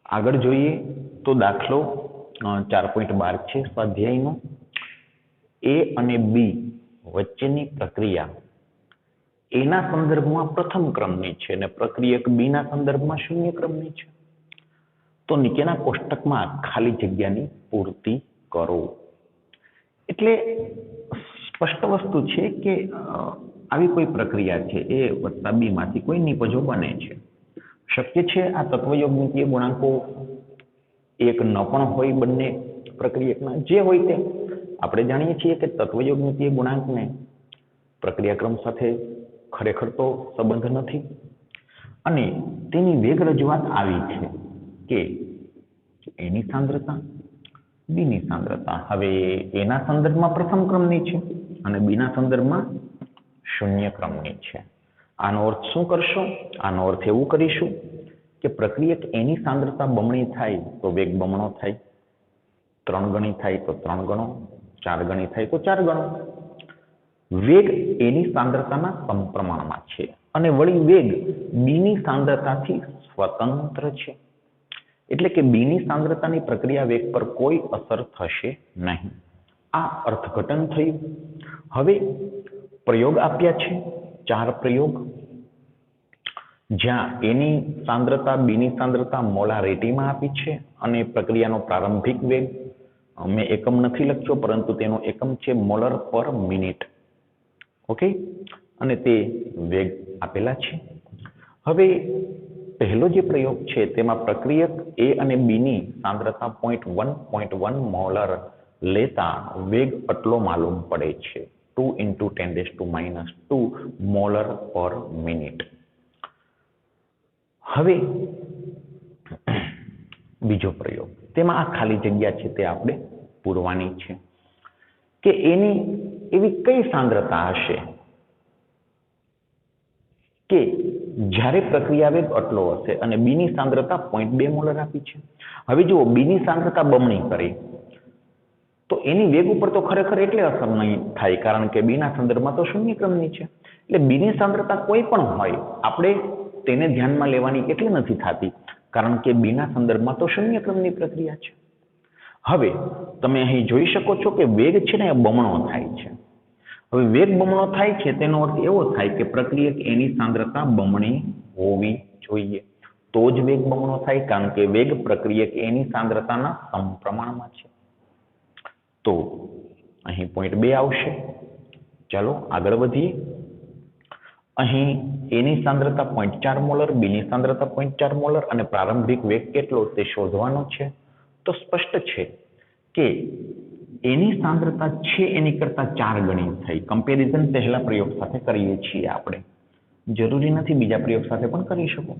આગળ જોઈએ તો દાખલો 4.12 છે સ્વાધ્યાયનો. એ અને બી વચ્ચેની પ્રક્રિયા એના સંદર્ભમાં પ્રથમ ક્રમની છે અને પ્રક્રિયક બી ના સંદર્ભમાં શૂન્ય ક્રમની છે. તો નીચેના કોષ્ટકમાં ખાલી જગ્યાની પૂર્તિ કરો. એટલે સ્પષ્ટ વસ્તુ છે કે આવી કોઈ પ્રક્રિયા છે એ વત્તા બી માંથી કોઈ નિપજો બને છે. શક્ય છે આ તત્વયોગમિતીય ગુણાંકો એક ન પણ હોય બંને પ્રક્રિયકના. જે હોય તે આપણે જાણીએ છીએ કે તત્વયોગમિતીય ગુણાંકને પ્રક્રિયાક્રમ સાથે ખરેખર તો સંબંધ નથી અને તેની વેગ રજૂઆત આવી છે કે એની સાંદ્રતા બીની સાંદ્રતા હવે એના સંદર્ભમાં પ્રથમ ક્રમની છે અને બીના સંદર્ભમાં શૂન્ય ક્રમની છે. આનો અર્થ શું કરશો? આનો અર્થ એવું કરીશું કે પ્રક્રિયક એની સાંદ્રતા બમણી થાય તો વેગ બમણો થાય, 3 ગણી થાય તો 3 ગણો, 4 ગણી થાય તો 4 ગણો. વેગ એની સાંદ્રતાના સમપ્રમાણમાં છે અને વળી વેગ બીની સાંદ્રતાથી સ્વતંત્ર છે. એટલે કે બીની સાંદ્રતાની પ્રક્રિયા વેગ પર કોઈ અસર થશે નહીં. આ અર્થઘટન થયું. હવે પ્રયોગ આપ્યા છે 4 પ્રયોગ, જ્યાં એની સાંદ્રતા બીની સાંદ્રતા મોલારિટીમાં આપી છે અને પ્રક્રિયાનો પ્રારંભિક વેગ મેં એકમ નથી લખ્યો પરંતુ તેનો એકમ છે મોલર પર મિનિટ. ઓકે, અને તે વેગ આપેલા છે. હવે પહેલો જે પ્રયોગ છે તેમાં પ્રક્રિયક એ અને બી ની સાંદ્રતા 0.1 મોલર લેતા વેગ આટલો માલુમ પડે છે, 2 × 10⁻² મોલર પર મિનિટ. હવે બીજો પ્રયોગ, તેમાં આ ખાલી જગ્યા છે તે આપણે પૂરવાની છે કે એની એવી કઈ સાંદ્રતા હશે કે જ્યારે પ્રક્રિયા વેગ આટલો હશે અને બી ની સાંદ્રતા 0.2 મોલર આપી છે. હવે જુઓ, બી ની સાંદ્રતા બમણી કરી તો એની વેગ ઉપર તો ખરેખર એટલે અસર નહીં થાય કારણ કે બી ના સંદર્ભમાં તો શૂન્ય ક્રમની છે. એટલે બી ની સાંદ્રતા કોઈ પણ હોય આપણે તેને ધ્યાનમાં લેવાની એટલે નથી થતી કારણ કે બી ના સંદર્ભમાં તો શૂન્ય ક્રમની પ્રક્રિયા છે. હવે તમે અહીં જોઈ શકો છો કે વેગ છે ને એ બમણો થાય છે. હવે વેગ બમણો થાય છે તેનો અર્થ એવો થાય કે પ્રક્રિયક એની સાંદ્રતા બમણી હોવી જોઈએ, તો જ વેગ બમણો થાય કારણ કે વેગ પ્રક્રિયક એની સાંદ્રતાના સમપ્રમાણમાં છે. તો અહીં 0.2 આવશે. ચાલો આગળ વધીએ. અહીં એની સાંદ્રતા 0.4 મોલર, બીની સાંદ્રતા 0.4 મોલર અને પ્રારંભિક વેગ કેટલો તે શોધવાનો છે. તો સ્પષ્ટ છે કે એની સાંદ્રતા છે એની કરતા 4 ગણી થઈ. કમ્પેરિઝન પહેલા પ્રયોગ સાથે કરીએ છીએ આપણે, જરૂરી નથી બીજા પ્રયોગ સાથે પણ કરી શકો.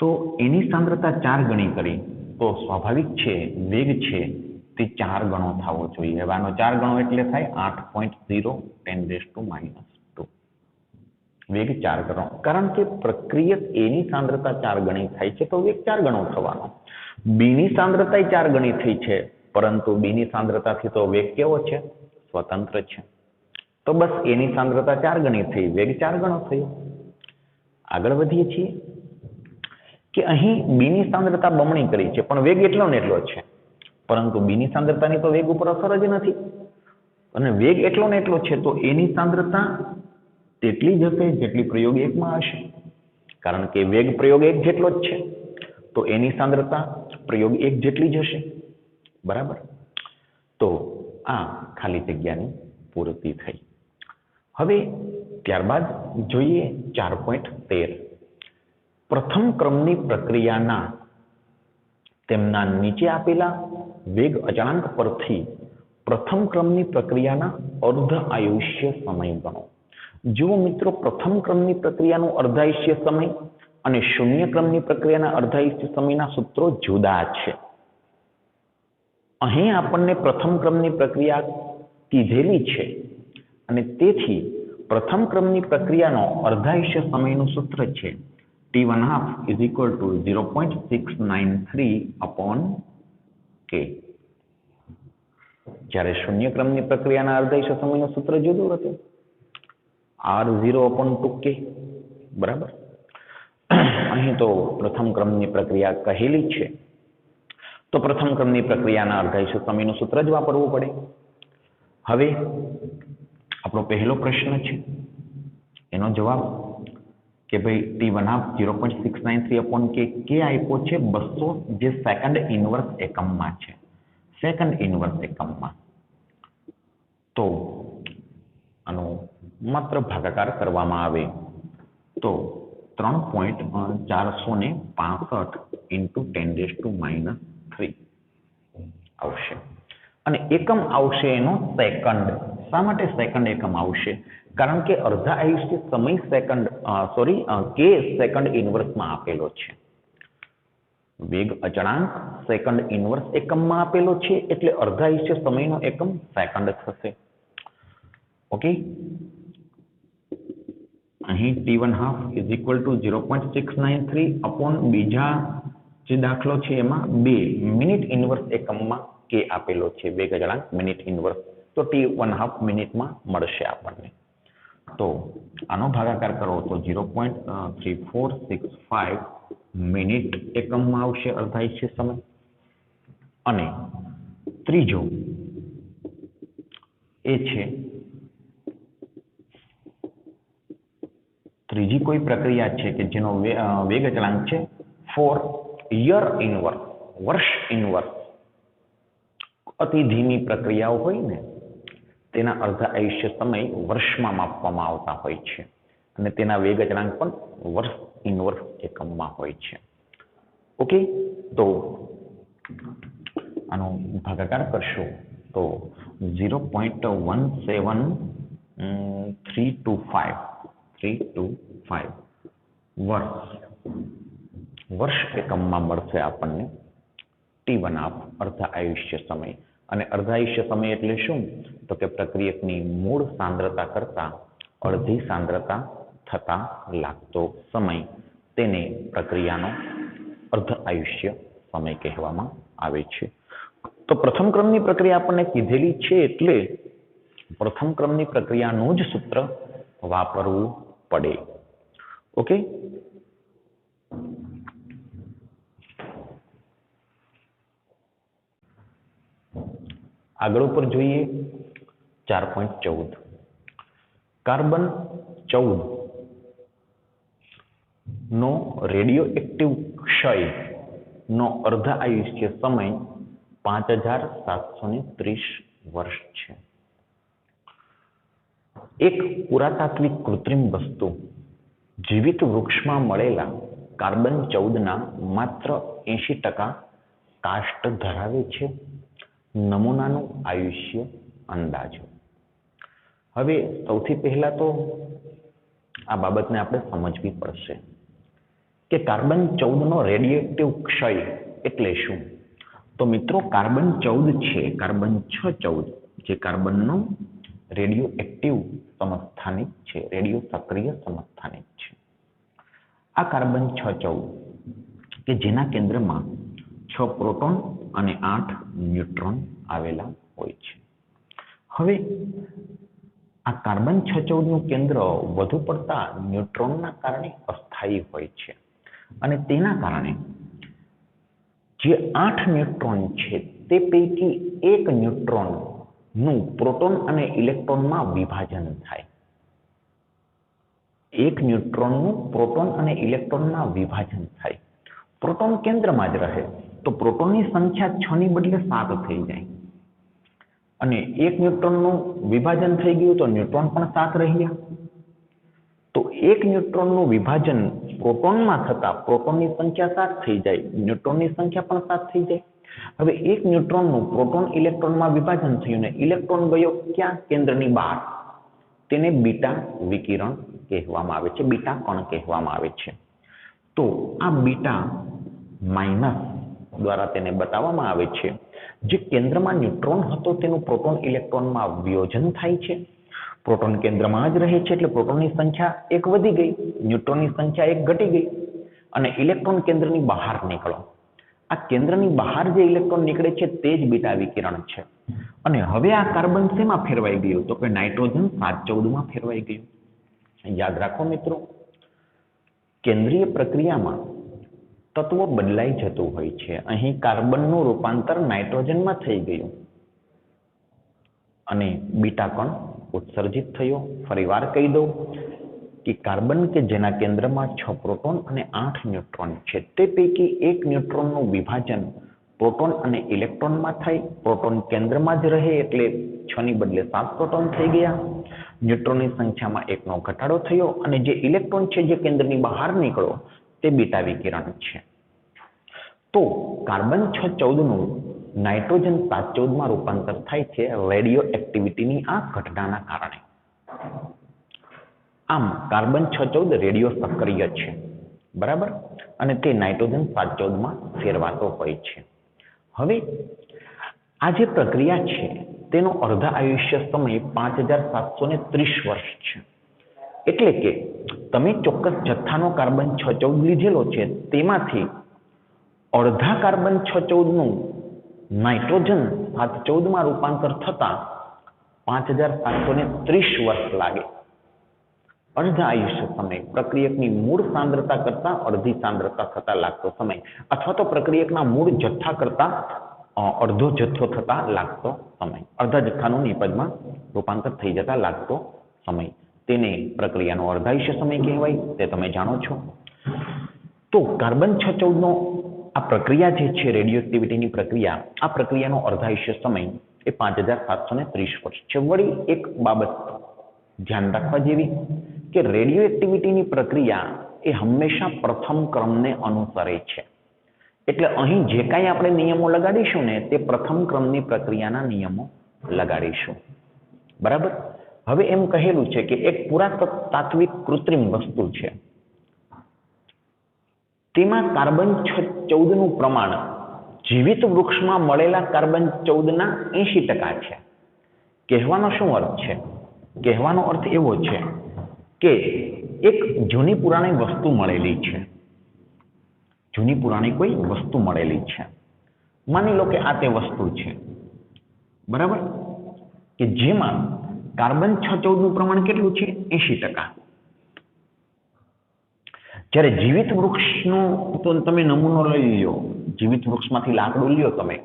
તો એની સાંદ્રતા 4 ગણી કરી તો સ્વાભાવિક છે વેગ છે તે 4 ગણો થવો જોઈએ. હવે આનો 4 ગણો એટલે થાય 8.0 10⁻². વેગ 4 ગણો, કારણ કે પ્રક્રિયક એની સાંદ્રતા 4 ગણી થાય છે તો વેગ 4 ગણો થવાનો. બીની સાંદ્રતા 4 ગણી થઈ છે પરંતુ બીની સાંદ્રતાથી તો વેગ કેવો છે? સ્વતંત્ર છે. તો બસ એની સાંદ્રતા 4 ગણી થઈ, વેગ 4 ગણો થયો. આગળ વધીએ છીએ કે અહીં બીની સાંદ્રતા બમણી કરી છે પણ વેગ એટલો ને એટલો છે, પરંતુ બીની સાંદ્રતાની તો વેગ ઉપર અસર જ નથી અને વેગ એટલો ને એટલો છે તો એની સાંદ્રતા તેટલી જ હશે જેટલી પ્રયોગ 1 માં હશે કારણ કે વેગ પ્રયોગ 1 જેટલો જ છે તો એની સાંદ્રતા પ્રયોગ 1 જેટલી જ હશે. બરાબર. તો આ ખાલી જગ્યાની પૂર્તિ થઈ. હવે ત્યારબાદ જોઈએ 4.13. પ્રથમ ક્રમની પ્રક્રિયાના તેમના નીચે આપેલા વેગ અચળાંક પરથી પ્રથમ ક્રમની પ્રક્રિયાના અર્ધ આયુષ્ય સમય ગણો. જુઓ મિત્રો, પ્રથમ ક્રમની પ્રક્રિયાનો અર્ધાયુષ્ય સમય અને શૂન્ય ક્રમની પ્રક્રિયાના અર્ધાયુષ્ય સમયના સૂત્રો જુદા છે. અહીં આપણને પ્રથમ ક્રમની પ્રક્રિયા કીધેલી છે અને તેથી પ્રથમ ક્રમની પ્રક્રિયાનો અર્ધાયુષ્ય સમયનું સૂત્ર છે T1/2 = 0.693/K. જ્યારે શૂન્ય ક્રમની પ્રક્રિયાના અર્ધાયુષ્ય સમયનું સૂત્ર જુદું હતું, R0/2K. બરાબર. અહીં તો પ્રથમ ક્રમની પ્રક્રિયા કહેલી છે, તો પ્રથમ ક્રમની પ્રક્રિયાના અર્ધાયુષ્ય સમયનું સૂત્ર જ વાપરવું પડે. હવે આપણો પહેલો પ્રશ્ન છે, એનો જવાબ કે ભાઈ T1/2 0.693 કે આપ્યો છે 200, જે સેકન્ડ ઇનવર્સ એકમમાં છે. સેકન્ડ ઇનવર્સ એકમમાં તો આનો માત્ર ભાગાકાર કરવામાં આવે તો 3.465 into 10⁻³ આવશે. અને એકમ આવશે એનો સેકન્ડ. શા માટે સેકન્ડ એકમ આવશે? કારણ કે અર્ધા આયુષ્ય સમય સેકન્ડ કે સેકન્ડ ઇનવર્સમાં આપેલો છે. વેગ અચળાંક સેકન્ડ ઇનવર્સ એકમમાં આપેલો છે, એટલે અર્ધા આયુષ્ય સમયનો એકમ સેકન્ડ થશે. ઓકે, અહીં T1/2 = 0.693 અપોન બીજા જે દાખલો છે એમાં 2 મિનિટ ઇનવર્સ એકમમાં કે આપેલો છે વેગ અચળાંક મિનિટ ઇનવર્સ, તો T1/2 મિનિટમાં મળશે આપણને. તો આનો ભાગાકાર કરો તો 0.3465 મિનિટ એકમમાં આવશે અર્ધા આયુષ્ય સમય. અને ત્રીજો એ છે ત્રીજી કોઈ પ્રક્રિયા છે કે જેનો વેગ અચળાંક છે 4 યર ઇનવર્સ, વર્ષ ઇનવર્સ. અતિ ધીમી પ્રક્રિયાઓ હોય ને તેના અર્ધા આયુષ્ય સમય વર્ષમાં માપવામાં આવતા હોય છે, અને તેના વેગ અચળાંક પણ વર્ષ ઇનવર્સ એકમમાં હોય છે. ઓકે, તો આનો ભાગાકાર કરશો તો 0.17325 વર્ષ એકમમાં મળશે આપણને T1/2 અર્ધા આયુષ્ય સમય. અને અર્ધા આયુષ્ય સમય એટલે શું? તો કે પ્રક્રિયકની મૂળ સાંદ્રતા કરતાં અડધી સાંદ્રતા થતા લાગતો સમય, તેને પ્રક્રિયાનો અર્ધ આયુષ્ય સમય કહેવામાં આવે છે. તો પ્રથમ ક્રમની પ્રક્રિયા આપણને કીધેલી છે, એટલે પ્રથમ ક્રમની પ્રક્રિયાનું જ સૂત્ર વાપરવું પડે. ઓકે, આગળ ઉપર જોઈએ 4.14 કાર્બન 14 નો રેડિયો એક્ટિવ ક્ષય નો અર્ધ આયુષ્ય સમય 5730 વર્ષ છે. એક પુરાતાત્વિક કૃત્રિમ વસ્તુ જીવિત વૃક્ષમાં મળેલા કાર્બન 14 ના માત્ર 80% કાષ્ટ ધરાવે છે. નમૂનાનું આયુષ્ય અંદાજ. હવે સૌથી પહેલા તો આ બાબતને આપણે સમજવી પડશે કે કાર્બન 14 નો રેડિયોએક્ટિવ ક્ષય એટલે શું? તો મિત્રો, કાર્બન 14 છે, કાર્બન 614 જે કાર્બનનો રેડિયો એક્ટિવ સમસ્થાનિક છે, રેડિયો સક્રિય સમસ્થાનિક છે. આ કાર્બન 614 કે જેના કેન્દ્રમાં 6 પ્રોટોન અને 8 ન્યુટ્રોન આવેલા હોય છે. હવે આ કાર્બન 614 નું કેન્દ્ર વધુ પડતા ન્યુટ્રોનના કારણે અસ્થાયી હોય છે, અને તેના કારણે જે 8 ન્યુટ્રોન છે તે પૈકી એક ન્યુટ્રોન નું પ્રોટોન અને ઇલેક્ટ્રોનમાં વિભાજન થાય. એક ન્યુટ્રોનનું પ્રોટોન અને ઇલેક્ટ્રોનમાં વિભાજન થાય. પ્રોટોન કેન્દ્રમાં જ રહે તો પ્રોટોનની સંખ્યા 6 ની બદલે 7 થઈ જાય, અને એક ન્યુટ્રોનનું વિભાજન થઈ ગયું તો ન્યુટ્રોન પણ 7 રહ્યા. તો એક ન્યુટ્રોનનું વિભાજન પ્રોટોનમાં થતા પ્રોટોનની સંખ્યા 7 થઈ જાય, ન્યુટ્રોનની સંખ્યા પણ 7 થઈ જાય. હવે એક ન્યુટ્રોનનું પ્રોટોન ઇલેક્ટ્રોનમાં વિભાજન થયું ને ઇલેક્ટ્રોન ગયો ક્યાં? કેન્દ્રની બહાર. તેને બીટા વિકિરણ કહેવામાં આવે છે, બીટા કણ કહેવામાં આવે છે. તો આ બીટા માઇનસ દ્વારા તેને બતાવવામાં આવે છે. જે કેન્દ્રમાં ન્યુટ્રોન હતો તેનું પ્રોટોન ઇલેક્ટ્રોનમાં વિયોજન થાય છે. પ્રોટોન કેન્દ્રમાં જ રહે છે એટલે પ્રોટોનની સંખ્યા 1 વધી ગઈ, ન્યુટ્રોનની સંખ્યા 1 ઘટી ગઈ, અને ઇલેક્ટ્રોન કેન્દ્રની બહાર નીકળો. આ કેન્દ્રની બહાર જે ઇલેક્ટ્રોન નીકળે છે તે જ બીટા વિકિરણ છે. અને હવે આ કાર્બન શેમાં ફેરવાઈ ગયું? તો કે નાઇટ્રોજન 714 માં ફેરવાઈ ગયું. યાદ રાખો મિત્રો, કેન્દ્રીય પ્રક્રિયામાં તત્વ બદલાઈ જતું હોય છે. અહીં કાર્બનનું રૂપાંતર નાઇટ્રોજનમાં થઈ ગયું અને બીટા કણ ઉત્સર્જિત થયો. ફરીવાર કહી દઉં કે કાર્બન કે જેના કેન્દ્રમાં 6 પ્રોટોન અને 8 ન્યુટ્રોન છે, તે પૈકી એક ન્યુટ્રોનનું વિભાજન પ્રોટોન અને ઇલેક્ટ્રોનમાં થાય. પ્રોટોન કેન્દ્રમાં જ રહે એટલે 6 ની બદલે 7 પ્રોટોન થઈ ગયા. ન્યુટ્રોનની સંખ્યામાં 1નો ઘટાડો થયો અને જે ઇલેક્ટ્રોન છે જે કેન્દ્રની બહાર નીકળ્યો તે બીટા વિકિરણ છે. તો કાર્બન 614 નું નાઇટ્રોજન 714 માં રૂપાંતર થાય છે રેડિયો એક્ટિવિટીની આ ઘટનાના કારણે. આમ કાર્બન 614 રેડિયો સક્રિય છે, બરાબર, અને તે નાઇટ્રોજન 714 માં ફેરવાતો હોય છે. હવે આ જે પ્રક્રિયા છે તેનો અર્ધ આયુષ્ય સમય 5730 વર્ષ છે. એટલે કે તમે ચોક્કસ જથ્થાનો કાર્બન 614 લીધેલો છે તેમાંથી અડધા કાર્બન 614 નું નાઇટ્રોજન 714 માં રૂપાંતર થતા 5730 વર્ષ લાગે. અર્ધ આયુષ્ય સમય પ્રક્રિયકની મૂળ સાંદ્રતા કરતા અડધી સાંદ્રતા થતા લાગતો સમય, અથવા તો પ્રક્રિયકના મૂળ જથ્થા કરતા અડધો જથ્થો થતા લાગતો સમય, અડધા જથ્થાનું નિપજમાં રૂપાંતર થઈ જતા લાગતો સમય, તેને પ્રક્રિયાનો અર્ધાયુષ્ય સમય કહેવાય. તે તમે જાણો છો. તો કાર્બન 614 નો આ પ્રક્રિયા જે છે રેડિયો એક્ટિવિટીની પ્રક્રિયા, આ પ્રક્રિયાનો અર્ધાયુષ્ય સમય એ 5730 વર્ષ છે. વળી એક બાબત ધ્યાન રાખવા જેવી કે રેડિયો એક્ટિવિટીની પ્રક્રિયા એ હંમેશા પ્રથમ ક્રમને અનુસરે છે. એટલે અહીં જે કાંઈ આપણે નિયમો લગાડીશું ને તે પ્રથમ ક્રમની પ્રક્રિયાના નિયમો લગાડીશું, બરાબર. હવે એમ કહેલું છે કે એક પુરાતાત્વિક કૃત્રિમ વસ્તુ છે, તેમાં કાર્બન 14 નું પ્રમાણ જીવિત વૃક્ષમાં મળેલા કાર્બન 14ના 80% છે. કહેવાનો શું અર્થ છે? કહેવાનો અર્થ એવો છે કે એક જૂની પુરાણી વસ્તુ મળેલી છે, જૂની પુરાણી કોઈ વસ્તુ મળેલી છે, માની લો કે આ તે વસ્તુ છે, બરાબર, કે જેમાં કાર્બન 614 નું પ્રમાણ કેટલું છે? 80%. જ્યારે જીવિત વૃક્ષનો તો તમે નમૂનો લઈ લો, જીવિત વૃક્ષમાંથી લાકડું લ્યો તમે,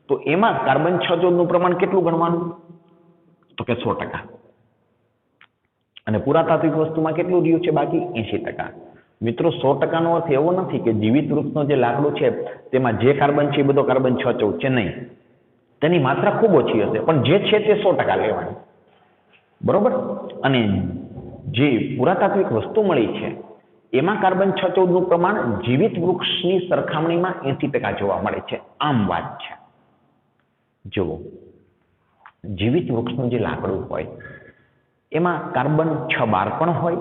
તો એમાં કાર્બન 614 નું પ્રમાણ કેટલું ગણવાનું? તો કે 100%. અને પુરાતાત્વિક વસ્તુમાં કેટલું રહ્યું છે બાકી? 80%. મિત્રો 100% નો અર્થ એવો નથી કે જીવિત વૃક્ષનો જે લાકડું છે તેમાં જે કાર્બન છે એ બધો કાર્બન 614 છે, નહીં. તેની માત્રા ખૂબ ઓછી હશે, પણ જે છે તે 100% લેવાની, બરોબર. અને જે પુરાતાત્વિક વસ્તુ મળી છે એમાં કાર્બન 614 નું પ્રમાણ જીવિત વૃક્ષની સરખામણીમાં 80% જોવા મળે છે. આમ વાત છે. જુઓ, જીવિત વૃક્ષનું જે લાકડું હોય એમાં કાર્બન 612 પણ હોય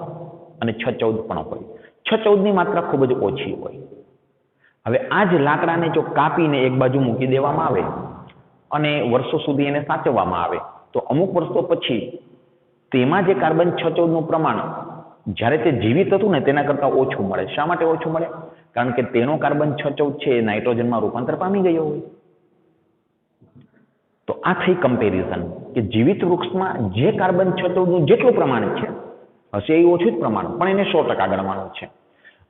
અને 614 પણ હોય. 614 ની માત્રા ખૂબ જ ઓછી હોય. હવે આ જ લાકડાને જો કાપીને એક બાજુ મૂકી દેવામાં આવે અને વર્ષો સુધી એને સાચવવામાં આવે તો અમુક વર્ષો પછી તેમાં જે કાર્બન 614 નું પ્રમાણ જ્યારે તે જીવિત હતું ને તેના કરતાં ઓછું મળે. શા માટે ઓછું મળે? કારણ કે તેનો કાર્બન 614 છે એ નાઇટ્રોજનમાં રૂપાંતર પામી ગયો હોય. તો આ થઈ કમ્પેરિઝન કે જીવિત વૃક્ષમાં જે કાર્બન 614 નું જેટલું પ્રમાણ છે હશે એ ઓછું જ પ્રમાણ, પણ એને 100% ગણવાનું છે.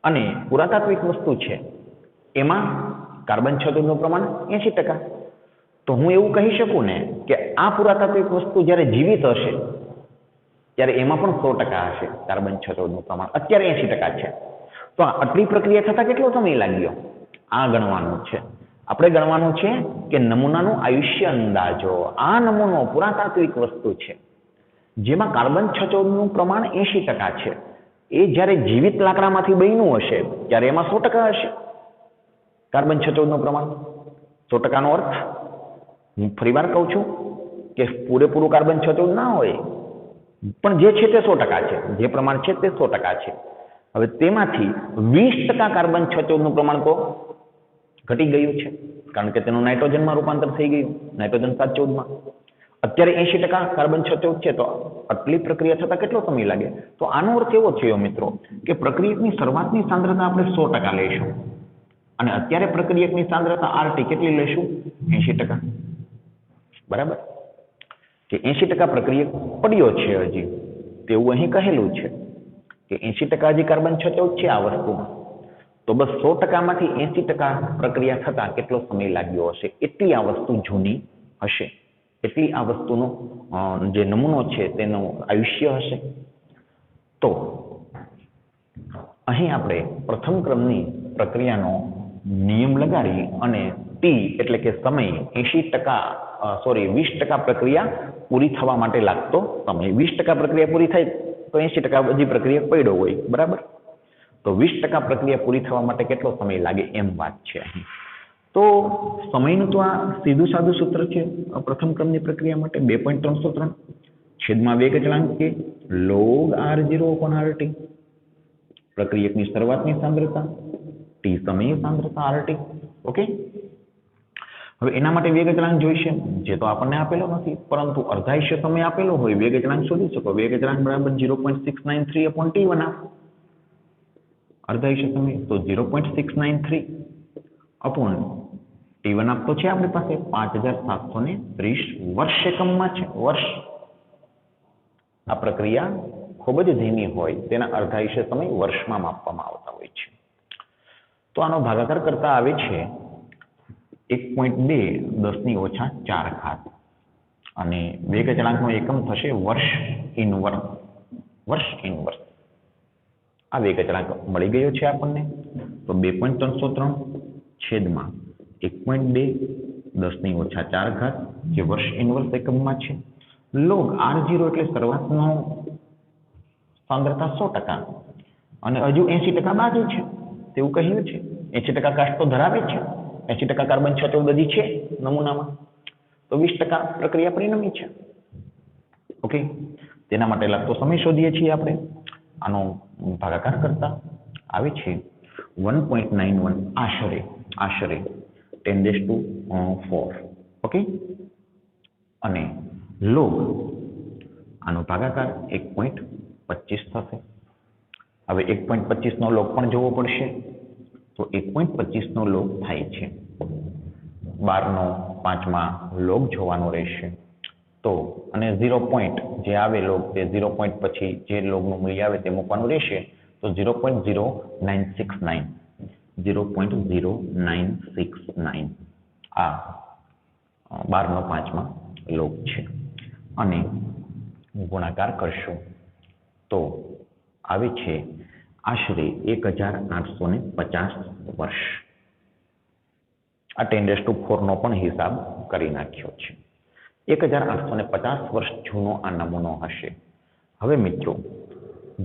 અને પુરાતાત્વિક વસ્તુ છે એમાં કાર્બન 614 નું પ્રમાણ 80%. તો હું એવું કહી શકું ને કે આ પુરાતાત્વિક વસ્તુ જ્યારે જીવિત હશે ત્યારે એમાં પણ 100% હશે કાર્બન 614 નું પ્રમાણ. અત્યારે 80% છે. તો આટલી પ્રક્રિયા થતા કેટલો સમય લાગ્યો? આ ગણવાનું છે. આપણે ગણવાનું છે કે નમૂનાનું આયુષ્ય અંદાજો. આ નમૂનો પુરાતાત્વિક વસ્તુ છે જેમાં કાર્બન 614 નું પ્રમાણ 80% છે. એ જ્યારે જીવિત લાકડામાંથી બન્યું હશે ત્યારે એમાં 100% હશે કાર્બન 614 નું પ્રમાણ. 100% નો અર્થ હું ફરીવાર કહું છું કે પૂરેપૂરું કાર્બન 614 ના હોય, પણ જે છે તે 100% છે, જે પ્રમાણ છે તે 100% છે. હવે તેમાંથી 20% કાર્બન 614 નું પ્રમાણ તો ઘટી ગયું છે કારણ કે તેનું નાઇટ્રોજનમાં રૂપાંતર થઈ ગયું, નાઇટ્રોજન 714 માં. અત્યારે 80% કાર્બન 614 છે. તો આટલી પ્રક્રિયા થતા કેટલો સમય લાગે? તો આનો અર્થ એવો થયો મિત્રો કે પ્રક્રિયકની શરૂઆતની સાંદ્રતા આપણે 100% લઈશું અને અત્યારે પ્રક્રિયકની સાંદ્રતા RT કેટલી લઈશું? 80%. બરાબર, કે 80% પ્રક્રિયક પડ્યો છે હજી, તેવું અહીં કહેલું છે કે 80% હજી કાર્બન 76 છે આ વસ્તુમાં, તો બસ 100%માંથી 80% પ્રક્રિયા થતા કેટલો સમય લાગ્યો હશે, એટલી આ વસ્તુ જૂની હશે, એટલી આ વસ્તુનો જે નમૂનો છે તેનું આયુષ્ય હશે. તો અહીં આપણે પ્રથમ ક્રમની પ્રક્રિયાનો નિયમ લગાડી અને ટી એટલે કે સમય 20% પ્રક્રિયા પૂરી થવા માટે લાગતો સમય, 20% પ્રક્રિયા પૂરી થાય તો 80% બધી પ્રક્રિયા પડ્યો હોય, બરાબર. તો 20% પ્રક્રિયા પૂરી થવા માટે કેટલો સમય લાગે એમ વાત છે અહીં. તો સમયનું તો આ સીધું સાદું સૂત્ર છે પ્રથમ ક્રમની પ્રક્રિયા માટે 2.303 છેદમાં વેગ અચળાંક કે log r0/rt, પ્રક્રિયકની શરૂઆતની સાંદ્રતા ટી સમયની સાંદ્રતા RT. ઓકે, હવે એના માટે વેગ અચળાંક જોઈશે, જે તો આપણને આપેલો નથી, પરંતુ અર્ધાયુષ્ય સમય આપેલો હોય, વેગ અચળાંક શોધી શકો. વેગ અચળાંક બરાબર 0.693/T1 આપો અર્ધાયુષ્ય સમય, તો 0.693 અપોન T1 આપતો છે આપણી પાસે 5730 વર્ષ એકમમાં છે. વર્ષ. આ પ્રક્રિયા ખૂબ જ ધીમી હોય, તેના અર્ધાયુષ્ય સમય વર્ષમાં માપવામાં આવતા હોય છે. તો આનો ભાગાકાર કરતા આવે છે 1.2 × 10⁻⁴ અને વેગ અચળાંકનો એકમ થશે વર્ષ ઇનવર્સ. વર્ષ ઇનવર્સ આ વેગ અચળાંક મળી ગયો છે આપણને. તો 2.303 છેદમાં 1.2 × 10⁻⁴ જે વર્ષ ઇનવર્સ એકમમાં છે. લોગ r0 એટલે શરૂઆતનો સાંદ્રતા 100% અને હજુ 80% બાકી છે તેવું કહ્યું છે. 80% કાસ્ટ તો ધરાવે છે, 80% કાર્બન 76 બધી છે નમૂનામાં, તો 20% પ્રક્રિયા પરિણમી છે. ઓકે, તેના માટે લાગતો સમય શોધીએ છીએ આપણે. આનો ભાગાકાર કરતા આવે છે 1.91 આશરે 10⁴. ઓકે, અને લોગ આનો ભાગાકાર 1.25 થશે. હવે 1.25 નો લોગ પણ જોવો પડશે, તો 1.25 નો લોગ થાય છે 12/5 લોગ જોવાનો રહેશે. તો અને 0 પોઈન્ટ જે આવે લોગ તે 0 પોઈન્ટ પછી જે લોગનું મૂલ્ય આવે તે મૂકવાનું રહેશે. તો 0.0969 આ 12/5 લોગ છે. અને ગુણાકાર કરશો તો આવે છે આશરે 1850 વર્ષ. આ 10⁴ નો પણ હિસાબ કરી નાખ્યો છે. 1850 વર્ષ જૂનો આ નમૂનો હશે. હવે મિત્રો,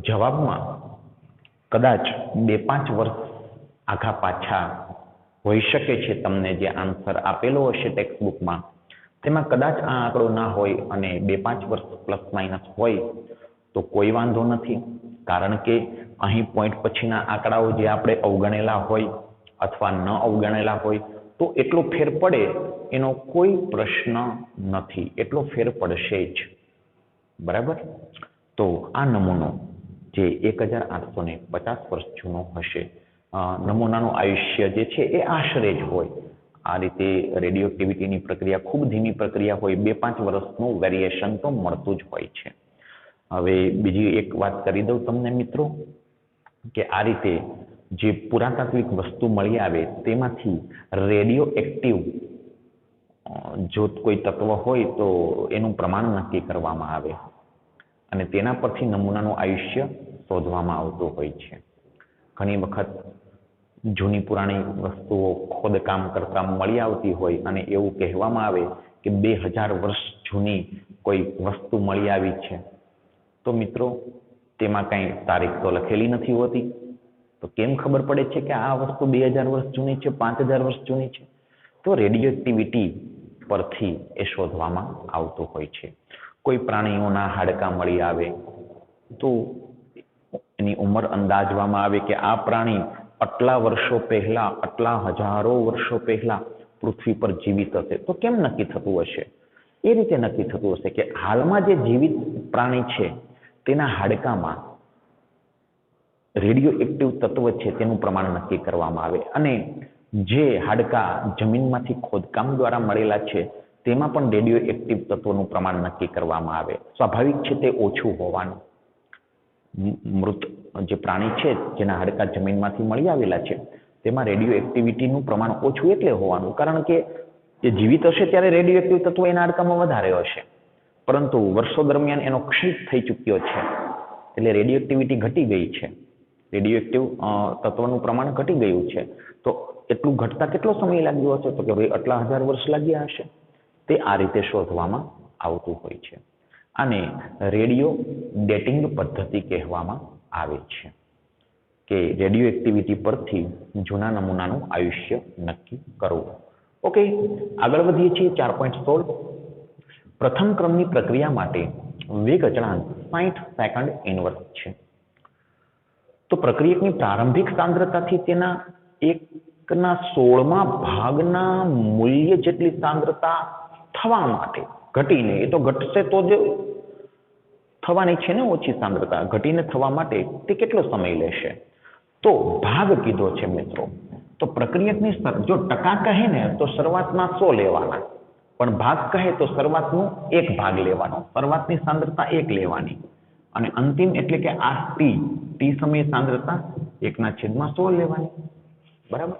જવાબમાં કદાચ 2-5 વર્ષ આઘા પાછા હોઈ શકે છે. તમને જે આન્સર આપેલો હશે ટેક્સ્ટ બુકમાં તેમાં કદાચ આ આંકડો ના હોય અને 2-5 વર્ષ પ્લસ માઇનસ હોય તો કોઈ વાંધો નથી, કારણ કે અહીં પોઈન્ટ પછીના આંકડાઓ જે આપણે અવગણેલા હોય અથવા ન અવગણેલા હોય તો એટલો ફેર પડે એનો કોઈ પ્રશ્ન નથી, એટલો ફેર પડશે જ, બરાબર. તો આ નમૂનો જે 1850 વર્ષ જૂનો હશે, નમૂનાનું આયુષ્ય જે છે એ આશરે જ હોય. આ રીતે રેડિયોએક્ટિવિટીની પ્રક્રિયા ખૂબ ધીમી પ્રક્રિયા હોય, 2-5 વર્ષનું વેરિએશન તો મળતું જ હોય છે. હવે બીજી એક વાત કરી દઉં તમને મિત્રો, કે આ રીતે જે પુરાતાત્વિક વસ્તુ મળી આવે તેમાંથી રેડિયો એક્ટિવ જો કોઈ તત્વ હોય તો એનું પ્રમાણ નક્કી કરવામાં આવે અને તેના પરથી નમૂનાનું આયુષ્ય શોધવામાં આવતું હોય છે. ઘણી વખત જૂની પુરાણી વસ્તુઓ ખોદકામ કરતા મળી આવતી હોય અને એવું કહેવામાં આવે કે 2000 વર્ષ જૂની કોઈ વસ્તુ મળી આવી છે, તો મિત્રો તેમાં કંઈ તારીખ તો લખેલી નથી હોતી. તો કેમ ખબર પડે છે કે આ વસ્તુ 2000 વર્ષ જૂની છે, 5000 વર્ષ જૂની છે? તો રેડિયોએક્ટિવિટી પરથી એ શોધવામાં આવતું હોય છે. કોઈ પ્રાણીઓના હાડકાં મળી આવે તો એની ઉંમર અંદાજવામાં આવે કે આ પ્રાણી આટલા વર્ષો પહેલા, આટલા હજારો વર્ષો પહેલા પૃથ્વી પર જીવિત હશે. તો કેમ નક્કી થતું હશે? એ રીતે નક્કી થતું હશે કે હાલમાં જે જીવિત પ્રાણી છે તેના હાડકામાં રેડિયો એક્ટિવ તત્વ છે તેનું પ્રમાણ નક્કી કરવામાં આવે અને જે હાડકાં જમીનમાંથી ખોદકામ દ્વારા મળેલા છે તેમાં પણ રેડિયો એક્ટિવ તત્વોનું પ્રમાણ નક્કી કરવામાં આવે. સ્વાભાવિક છે તે ઓછું હોવાનું, મૃત જે પ્રાણી છે જેના હાડકા જમીનમાંથી મળી આવેલા છે તેમાં રેડિયો એક્ટિવિટીનું પ્રમાણ ઓછું એટલે હોવાનું, કારણ કે જે જીવિત હશે ત્યારે રેડિયો એક્ટિવ તત્વો એના હાડકામાં વધારે હશે, પરંતુ વર્ષો દરમિયાન એનો ક્ષીપ થઈ ચૂક્યો છે એટલે રેડિયો એક્ટિવિટી ઘટી ગઈ છે, રેડિયો એક્ટિવ તત્વનું પ્રમાણ ઘટી ગયું છે. તો એટલું ઘટતા કેટલો સમય લાગ્યો હશે? તો કે ભાઈ આટલા 1000 વર્ષ લાગ્યા હશે. તે આ રીતે શોધવામાં આવતું હોય છે. આને રેડિયો ડેટિંગ પદ્ધતિ કહેવામાં આવે છે કે રેડિયો એક્ટિવિટી પરથી જૂના નમૂનાનું આયુષ્ય નક્કી કરવું. ઓકે, આગળ વધીએ છીએ 4.16. પ્રથમ ક્રમની પ્રક્રિયા માટે વેગ અચળાંક 60 સેકન્ડ ઇનવર્સ છે. તો પ્રક્રિયકની પ્રારંભિક સાંદ્રતાથી તેના 1/16 ભાગના મૂલ્ય જેટલી સાંદ્રતા થવા માટે ઘટીને, એ તો ઘટશે તો જ થવાની છે ને ઓછી સાંદ્રતા, ઘટીને થવા માટે તે કેટલો સમય લેશે? તો ભાગ કીધો છે મિત્રો. તો પ્રક્રિયકની જો ટકા કહે ને તો શરૂઆતમાં 100 લેવાના, પણ ભાગ કહે તો શરૂઆતનું 1 ભાગ લેવાનો, શરૂઆતની સાંદ્રતા 1 લેવાની અને અંતિમ એટલે કે આ ટી સમયે સાંદ્રતા 1/100 લેવાની. બરાબર?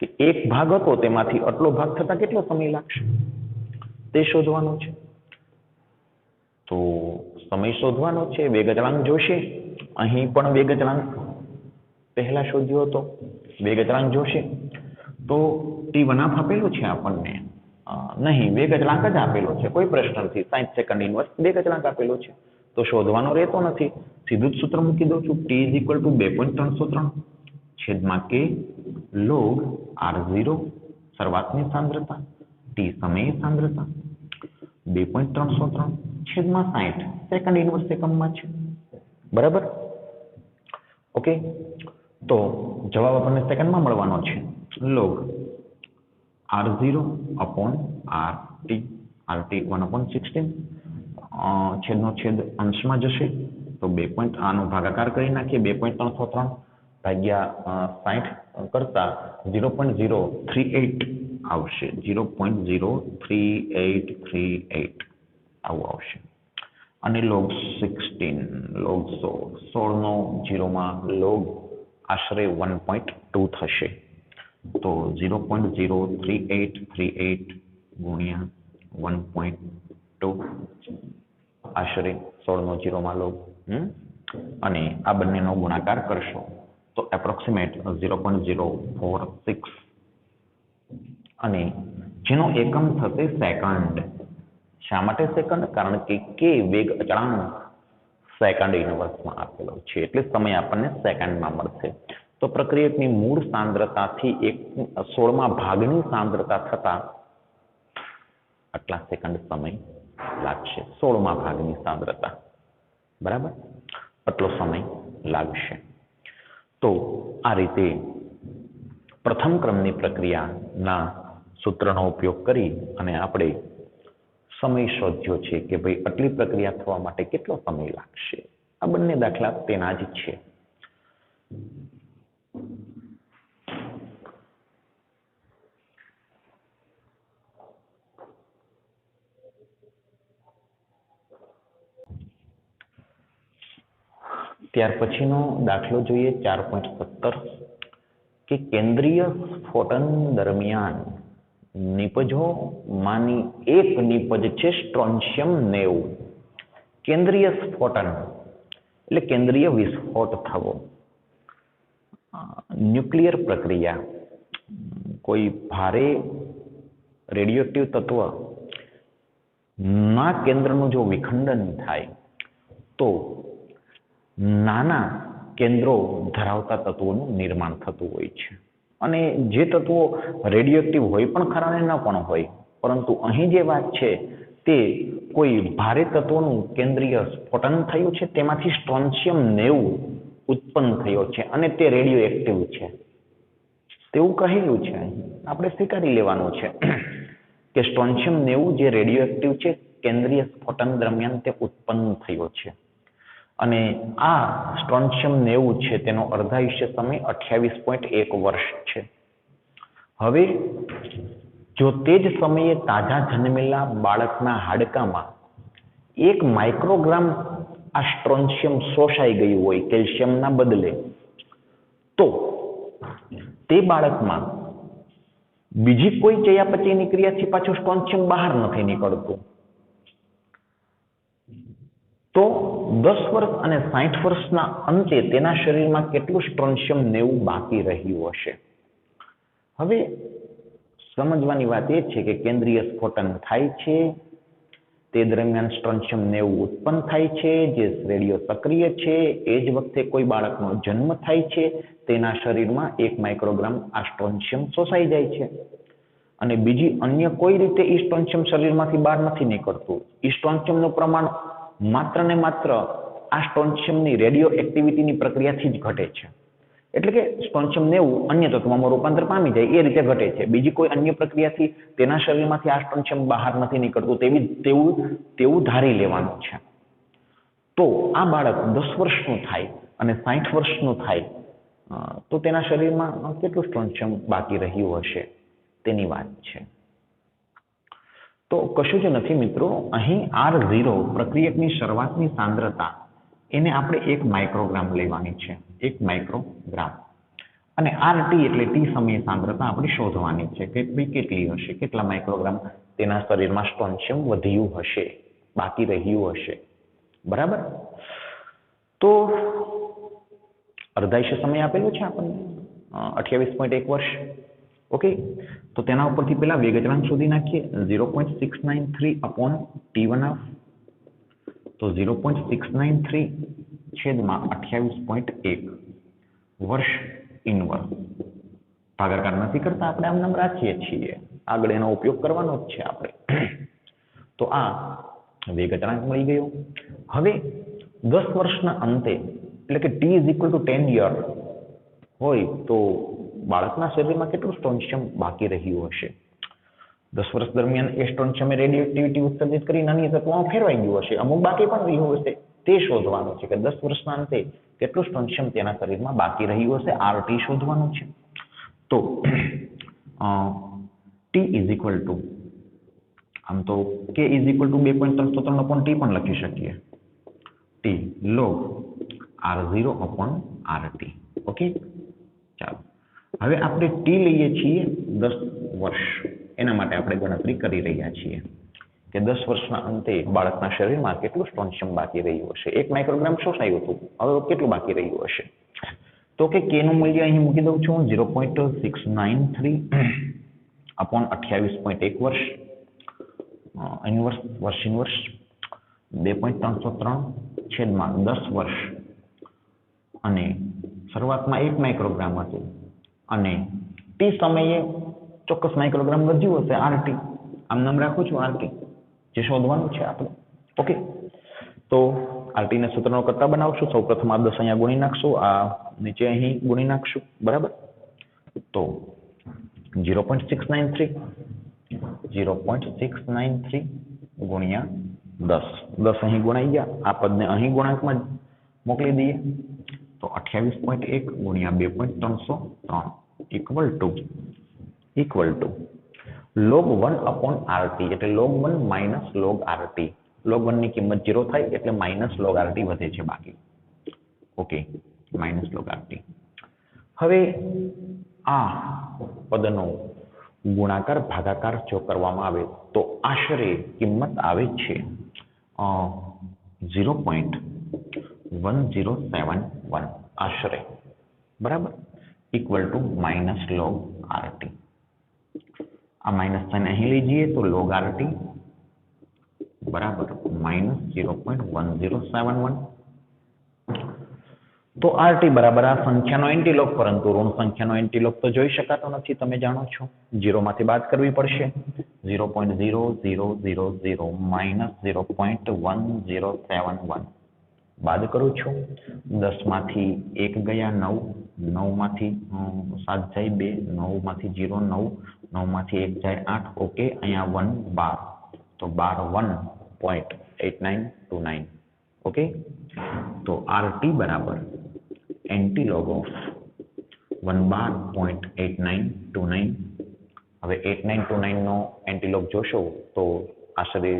કે 1 ભાગ હતો તેમાંથી આટલો ભાગ થતા કેટલો સમય લાગશે તે શોધવાનું છે. તો સમય શોધવાનો છે, વેગ અચળાંક જોશે. અહીં પણ વેગ અચળાંક પહેલા શોધ્યો હતો. વેગ અચળાંક જોશે તો T1 આપેલું છે આપણને, નહીં વેગ અચળાંક જ આપેલો છે, કોઈ પ્રશ્ન નથી. 60 સેકન્ડ ઇનવર્સ વેગ અચળાંક આપેલો છે તો શોધવાનો રહેતો નથી. સીધું જ સૂત્ર મૂકી દઉં છું. T = 2.303 છેદમાં K log R0 શરૂઆતની સાંદ્રતા T સમયે સાંદ્રતા 2.303 છેદમાં 60 સેકન્ડ ઇનવર્સ એકમમાં છે. બરાબર? ઓકે, તો જવાબ આપણને સેકન્ડમાં મળવાનો છે. log R0 upon RT 1/16 છેદનો છેદ અંશમાં જશે તો 2. આનો ભાગાકાર કરી નાખીએ. 2.303 ભાગ્યા 60 કરતા 0.038 આવશે. 0.03838 આવું આવશે. અને log 16 log 16 નો 0માં log આશરે 1.2 થશે. તો 0.03838 ગુણ્યા 1.2 આશરે 16 નો 0માં log, અને આ બંનેનો ગુણાકાર કરશો તો એપ્રોક્સિમેટ 0.046 અને જેનો એકમ થશે સેકન્ડ. શા માટે સેકન્ડ? કારણ કે કે વેગ અચળાંક સેકન્ડ ઇનવર્સમાં આપેલો છે એટલે સમય આપણને સેકન્ડમાં મળશે. તો પ્રક્રિયકની મૂળ સાંદ્રતાથી 1/16 ભાગની સાંદ્રતા થતા આટલા સેકન્ડ સમય લાગશે. 16 ભાગની સાંદ્રતા, બરાબર, આટલો સમય લાગશે. તો આ રીતે પ્રથમ ક્રમની પ્રક્રિયાના સૂત્રનો ઉપયોગ કરી અને આપણે સમય શોધ્યો છે કે ભાઈ આટલી પ્રક્રિયા થવા માટે કેટલો સમય લાગશે. આ બંને દાખલા તેના જ છે. ત્યાર પછીનો દાખલો જોઈએ 4.17 કે કેન્દ્રીય સ્ફોટન દરમિયાન નિપજોમાંની એક નિપજ છે સ્ટ્રોન્શિયમ 90. કેન્દ્રીય સ્ફોટન એટલે કેન્દ્રીય વિસ્ફોટ થવો. ન્યુક્લિયર પ્રક્રિયા, કોઈ ભારે રેડિયોએક્ટિવ તત્વ ના કેન્દ્રનું જો વિખંડન થાય તો નાના કેન્દ્રો ધરાવતા તત્વોનું નિર્માણ થતું હોય છે. અને જે તત્વો રેડિયોએક્ટિવ હોય પણ ખરા ને ન પણ હોય, પરંતુ અહીં જે વાત છે તે કોઈ ભારે તત્વોનું કેન્દ્રીય સ્ફોટન થયું છે, તેમાંથી સ્ટ્રોન્શિયમ 90 ઉત્પન્ન થયો છે અને તે રેડિયોએક્ટિવ છે તેવું કહેલું છે. આપણે સ્વીકારી લેવાનું છે કે સ્ટ્રોન્શિયમ 90 જે રેડિયોએક્ટિવ છે કેન્દ્રીય સ્ફોટન દરમિયાન તે ઉત્પન્ન થયો છે. અને આ સ્ટ્રોન્શિયમ 90 છે તેનો અર્ધાયુષ્ય સમય 28.1 વર્ષ છે. હવે જો તે જ સમયે તાજા જન્મેલા બાળકના હાડકામાં 1 માઇક્રોગ્રામ આ સ્ટ્રોન્શિયમ શોષાઈ ગયું હોય કેલ્શિયમના બદલે, તો તે બાળકમાં બીજી કોઈ ચયાપચયની ક્રિયાથી પાછું સ્ટ્રોન્શિયમ બહાર નથી નીકળતું. તો 10 વર્ષ અને 60 વર્ષના અંતે તેના શરીરમાં કેટલું સ્ટ્રોન્શિયમ 90 બાકી રહ્યું હશે? હવે સમજવાની વાત એ છે કે કેન્દ્રીય સ્ફોટન થાય છે, તે દરમિયાન સ્ટ્રોન્શિયમ 90 ઉત્પન્ન થાય છે, જે રેડિયો સક્રિય છે. એ જ વખતે કોઈ બાળકનો જન્મ થાય છે, તેના શરીરમાં 1 માઇક્રોગ્રામ આ સ્ટ્રોન્શિયમ શોષાઈ જાય છે, અને બીજી અન્ય કોઈ રીતે ઈ સ્ટ્રોન્શિયમ શરીરમાંથી બહાર નથી નીકળતું. ઈ સ્ટ્રોન્શિયમનું પ્રમાણ માત્ર ને માત્ર આ સ્ટ્રોન્શિયમની રેડિયો એક્ટિવિટીની પ્રક્રિયાથી જ ઘટે છે. એટલે કે સ્ટ્રોન્શિયમ 90 અન્ય તત્વમાં રૂપાંતર પામી જાય એ રીતે ઘટે છે. બીજી કોઈ અન્ય પ્રક્રિયાથી તેના શરીરમાંથી આ સ્ટ્રોન્શિયમ બહાર નથી નીકળતું તેવું ધારી લેવાનું છે. તો આ બાળક 10 વર્ષનું થાય અને 60 વર્ષનું થાય તો તેના શરીરમાં કેટલું સ્ટ્રોન્શિયમ બાકી રહ્યું હશે તેની વાત છે. તો કશું જ નથી મિત્રો, અહીં R0 પ્રક્રિયકની શરૂઆતની સાંદ્રતા એને આપણે 1 માઇક્રોગ્રામ લેવાની છે, 1 માઇક્રોગ્રામ. અને RT એટલે ટી સમય સાંદ્રતા આપણે શોધવાની છે કે ભાઈ કેટલી હશે, કેટલા માઇક્રોગ્રામ તેના શરીરમાં સ્ટ્રોન્શિયમ વધ્યું હશે, બાકી રહ્યું હશે. બરાબર. તો અર્ધાયુષ્ય સમય આપેલો છે આપણને 28.1 વર્ષ. ઓકે, તો તેના ઉપરથી પેલા વેગ અચળાંક શોધી નાખીએ. 0.693 upon T1 તો 0.693 છેદમાં 28.1 વર્ષ ઇનવર્સ. ભાગાકાર નથી કરતા, આપણે આમ નામ રાખીએ છીએ, આગળ એનો ઉપયોગ કરવાનો જ છે આપણે. તો આ વેગ અચળાંક મળી ગયો. હવે 10 વર્ષના અંતે એટલે કે T = 10 યર હોય તો બાળકના શરીરમાં કેટલું સ્ટ્રોન્શિયમ બાકી રહ્યું હશે? 10 વર્ષ દરમિયાન એ સ્ટ્રોન્શિયમે રેડિયો એક્ટિવિટી ઉત્સર્જિત કરીને અન્ય તત્વોમાં ફેરવાઈ ગયું હશે, અમુક બાકી પણ રહ્યું હશે. તે શોધવાનું છે કે 10 વર્ષના અંતે કેટલું સ્ટ્રોન્શિયમ તેના શરીરમાં બાકી રહ્યું હશે. RT શોધવાનું છે. તો T = આમ તો K = 2.303/T પણ લખી શકીએ. T log R0/RT. ઓકે, ચાલો હવે આપણે T લઈએ છીએ 10 વર્ષ. એના માટે આપણે ગણતરી કરી રહ્યા છીએ કે 10 વર્ષના અંતે બાળકના શરીરમાં કેટલું સ્ટ્રોન્શિયમ બાકી રહ્યું હશે. 1 માઇક્રોગ્રામ શોષાયું હતું, હવે કેટલું બાકી રહ્યું હશે? તો કે K નું મૂલ્ય અહીં મૂકી દઉં છું, 0.693 upon 28.1 વર્ષ ઇનવર્સ 2.303 છેદમાં 10 વર્ષ, અને શરૂઆતમાં 1 માઇક્રોગ્રામ હતું અને T સમયે ચોક્કસ માઇક્રોગ્રામ વધ્યું હશે. RT આમ નામ રાખું છું, RT જે શોધવાનું છે આપણે. ઓકે, તો RT ને સૂત્રનો કરતા બનાવશું. સૌપ્રથમ આ 10 અહીંયા ગુણી નાખશું, આ નીચે અહીં ગુણી નાખશું. બરાબર. તો 0.693 ગુણ્યા 10 અહીં ગુણાઈ ગયા. આ પદને અહીં ગુણાંકમાં મોકલી દઈએ તો 28.1 ગુણ્યા 2.303 ઇક્વલ ટુ log 1/RT એટલે log 1 minus log RT. log 1 ની કિંમત 0 થાય એટલે minus log RT વધે છે બાકી. Okay, minus log RT. હવે આ પદનો ગુણાકાર ભાગાકાર જો કરવામાં આવે તો આશરે કિંમત આવે છે 0.1071 આશરે. બરાબર, equal to minus log RT. આ માઇનસ સાઇન અહીં લઈ જઈએ તો log RT બરાબર માઇનસ 0.1071. તો RT બરાબર આ સંખ્યાનો એન્ટીલોગ, પરંતુ ઋણ સંખ્યાનો એન્ટીલોગ તો જોઈ શકાતો નથી, તમે જાણો છો. 0 માંથી બાદ કરવી પડશે. 0.0000 માઇનસ 0.1071 બાદ કરું છું. 10 માંથી 1 ગયા 9, 9 માંથી 7 જાય 2, 9 માંથી 0 9, 9 માંથી 1 જાય 8. ઓકે, અહીંયા 1 12, તો 12 1.8929. ઓકે, તો RT બરાબર એન્ટીલોગ ઓફ 112.8929. હવે 8929 નો એન્ટીલોગ જોશો તો આશરે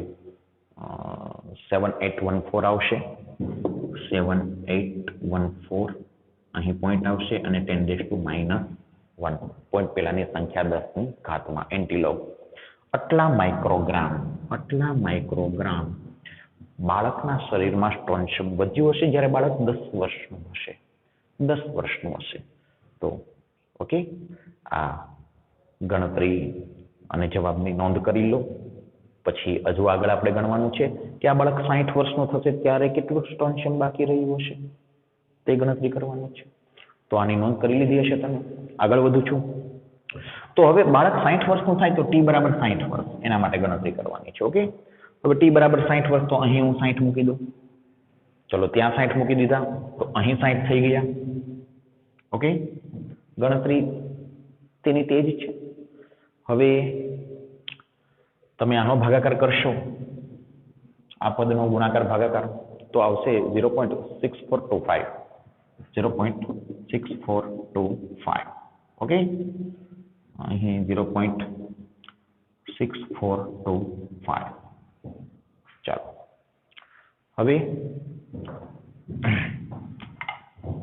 7814 આવશે. 0.7814 અહીં પોઈન્ટ આવશે અને 10⁻⁻1 પોઈન્ટ પહેલાની સંખ્યા 10 ની ઘાતમાં એન્ટિલોગ આટલા માઇક્રોગ્રામ બાળકના શરીરમાં સ્ટોન્શિયમ વધ્યું હશે જ્યારે બાળક 10 વર્ષનું હશે તો ઓકે આ ગણતરી અને જવાબની નોંધ કરી લો પછી હજુ આગળ આપણે ગણવાનું છે કે આ બાળક 60 વર્ષનું થશે ત્યારે કેટલું સ્ટોન્શિયમ બાકી રહ્યું હશે તે ગણતરી કરવાની છે તો આની નોંધ કરી લીધી હશે તમે આગળ વધું છું તો હવે બાળક 60 વર્ષનું થાય તો t બરાબર 60 વર્ષ એના માટે ગણતરી કરવાની છે ઓકે હવે t બરાબર 60 વર્ષ તો અહીં હું 60 મૂકી દઉં ચલો ત્યાં 60 મૂકી દીધા તો અહીં 60 થઈ ગયા ઓકે ગણતરી તેની તે જ છે હવે તમે આનો ભાગાકાર કરશો આ પદનો ગુણાકાર ભાગાકાર તો આવશે 0.6425 ઓકે અહીં 0.6425 ચાલો હવે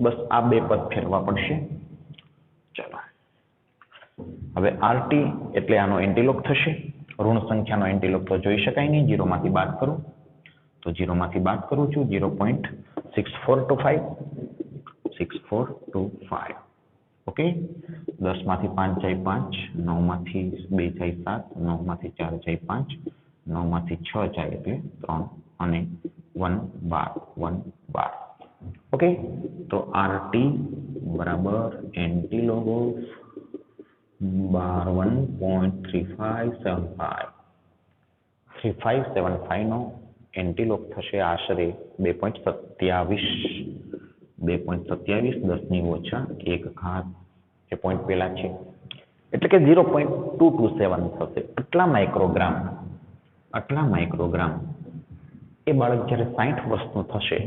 બસ આ બે પદ ફેરવા પડશે ચાલો હવે RT એટલે આનો એન્ટિલોગ થશે ઋણ સંખ્યાનો એન્ટિલોગ તો જોઈ શકાય નહીં 0 માંથી બાદ કરું તો 0 માંથી બાદ કરું છું 0.6425 ઓકે 10 માંથી 5 જાય 5 9 માંથી 2 જાય 7 9 માંથી 4 જાય 5 9 માંથી 6 જાય એટલે 3 અને 1 12 ઓકે તો RT બરાબર એન્ટિલોગ ઓફ 3575 નો એન્ટિલોગ થશે આશરે 2.27 10 ની ઓછા 1 ઘાત એ પોઈન્ટ પહેલા છે એટલે કે 0.227 થશે આટલા માઇક્રોગ્રામ એ બાળક જ્યારે 60 વર્ષનું થશે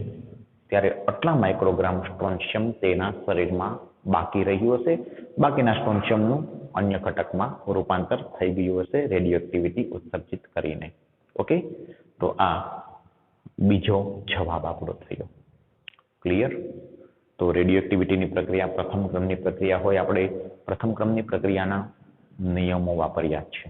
ત્યારે આટલા માઇક્રોગ્રામ સ્ટોન્શિયમ તેના શરીરમાં બાકી રહ્યું હશે બાકીના સ્ટોન્શિયમનું અન્ય ઘટકમાં રૂપાંતર થઈ ગયું હશે રેડિયોએક્ટિવિટી ઉત્સર્જિત કરીને ઓકે તો આ બીજો જવાબ આપણો થયો ક્લિયર તો રેડિયોએક્ટિવિટીની પ્રક્રિયા પ્રથમ ક્રમની પ્રક્રિયા હોય આપણે પ્રથમ ક્રમની પ્રક્રિયાના નિયમો વાપર્યા છે